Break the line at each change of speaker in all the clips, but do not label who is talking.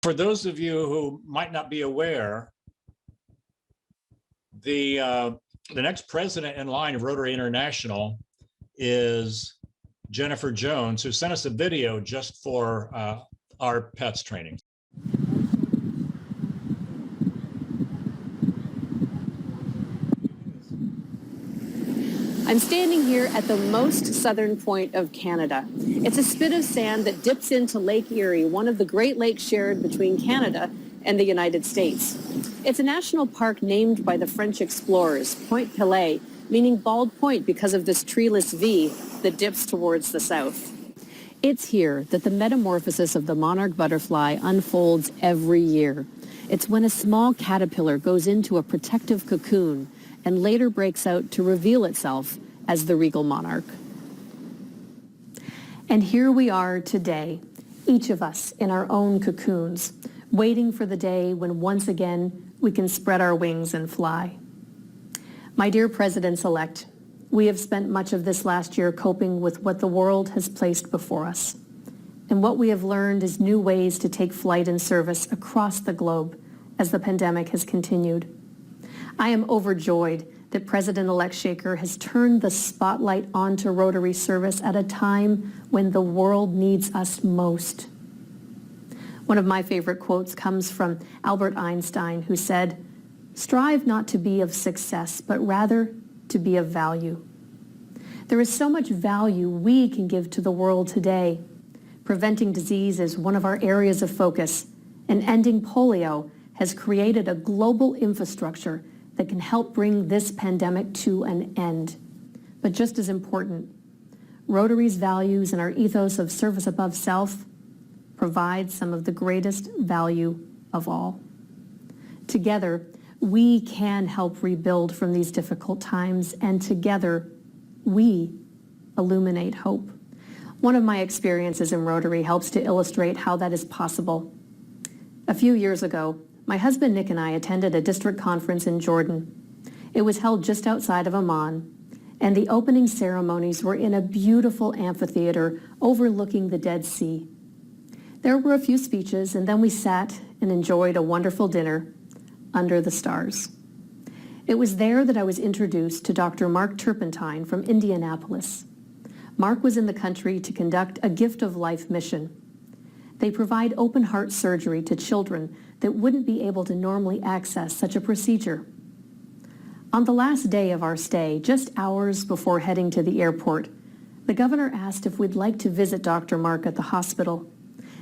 For those of you who might not be aware, the next president in line of Rotary International is Jennifer Jones, who sent us a video just for our PETS training.
I'm standing here at the most southern point of Canada. It's a spit of sand that dips into Lake Erie, one of the Great Lakes shared between Canada and the United States. It's a national park named by the French explorers, Point Pelée, meaning bald point because of this treeless V that dips towards the south. It's here that the metamorphosis of the monarch butterfly unfolds every year. It's when a small caterpillar goes into a protective cocoon and later breaks out to reveal itself as the regal monarch. And here we are today, each of us in our own cocoons, waiting for the day when once again we can spread our wings and fly. My dear Presidents-elect, we have spent much of this last year coping with what the world has placed before us. And what we have learned is new ways to take flight and service across the globe as the pandemic has continued. I am overjoyed that President-elect Shaker has turned the spotlight onto Rotary service at a time when the world needs us most. One of my favorite quotes comes from Albert Einstein, who said, "Strive not to be of success, but rather to be of value." There is so much value we can give to the world today. Preventing disease is one of our areas of focus, and ending polio has created a global infrastructure that can help bring this pandemic to an end. But just as important, Rotary's values and our ethos of service above self provide some of the greatest value of all. Together, we can help rebuild from these difficult times, and together, we illuminate hope. One of my experiences in Rotary helps to illustrate how that is possible. A few years ago, my husband Nick and I attended a district conference in Jordan. It was held just outside of Amman, and the opening ceremonies were in a beautiful amphitheater overlooking the Dead Sea. There were a few speeches, and then we sat and enjoyed a wonderful dinner under the stars. It was there that I was introduced to Dr. Mark Turpentine from Indianapolis. Mark was in the country to conduct a Gift of Life mission. They provide open heart surgery to children that wouldn't be able to normally access such a procedure. On the last day of our stay, just hours before heading to the airport, the governor asked if we'd like to visit Dr. Mark at the hospital.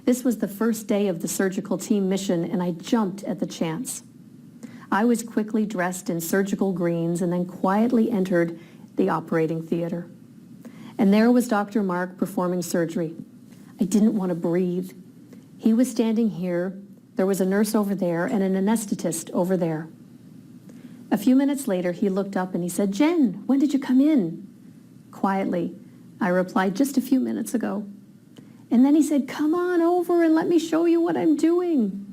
This was the first day of the surgical team mission, and I jumped at the chance. I was quickly dressed in surgical greens and then quietly entered the operating theater. And there was Dr. Mark performing surgery. I didn't want to breathe. He was standing here, there was a nurse over there, and an anesthetist over there. A few minutes later, he looked up and he said, "Jen, when did you come in?" Quietly, I replied, "Just a few minutes ago." And then he said, "Come on over and let me show you what I'm doing."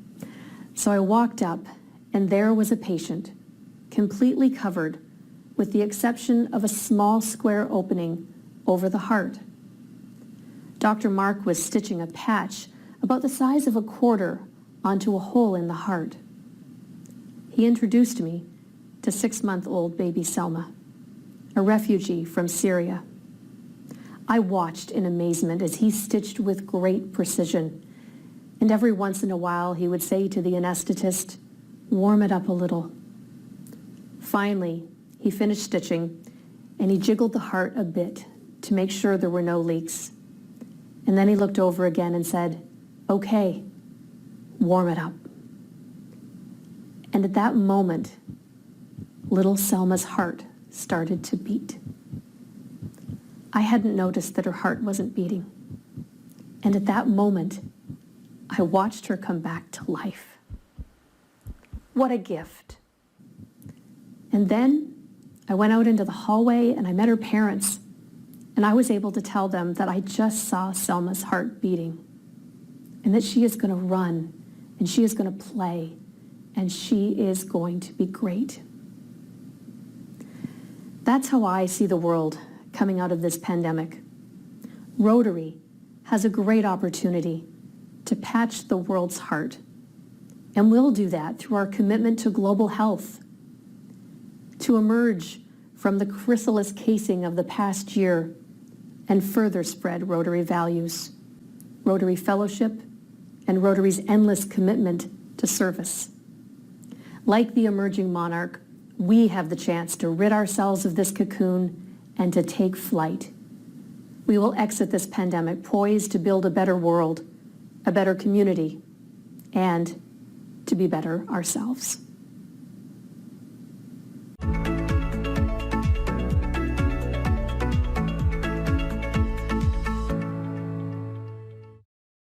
So I walked up, and there was a patient, completely covered, with the exception of a small square opening over the heart. Dr. Mark was stitching a patch about the size of a quarter onto a hole in the heart. He introduced me to 6-month-old baby Selma, a refugee from Syria. I watched in amazement as he stitched with great precision, and every once in a while he would say to the anesthetist, "Warm it up a little." Finally, he finished stitching, and he jiggled the heart a bit to make sure there were no leaks. And then he looked over again and said, "Okay, warm it up." And at that moment, little Selma's heart started to beat. I hadn't noticed that her heart wasn't beating. And at that moment, I watched her come back to life. What a gift. And then I went out into the hallway and I met her parents, and I was able to tell them that I just saw Selma's heart beating, and that she is going to run, and she is going to play, and she is going to be great. That's how I see the world coming out of this pandemic. Rotary has a great opportunity to patch the world's heart And we'll do that through our commitment to global health, to emerge from the chrysalis casing of the past year and further spread Rotary values, Rotary fellowship, and Rotary's endless commitment to service. Like the emerging monarch, we have the chance to rid ourselves of this cocoon and to take flight. We will exit this pandemic poised to build a better world, a better community, and to be better ourselves.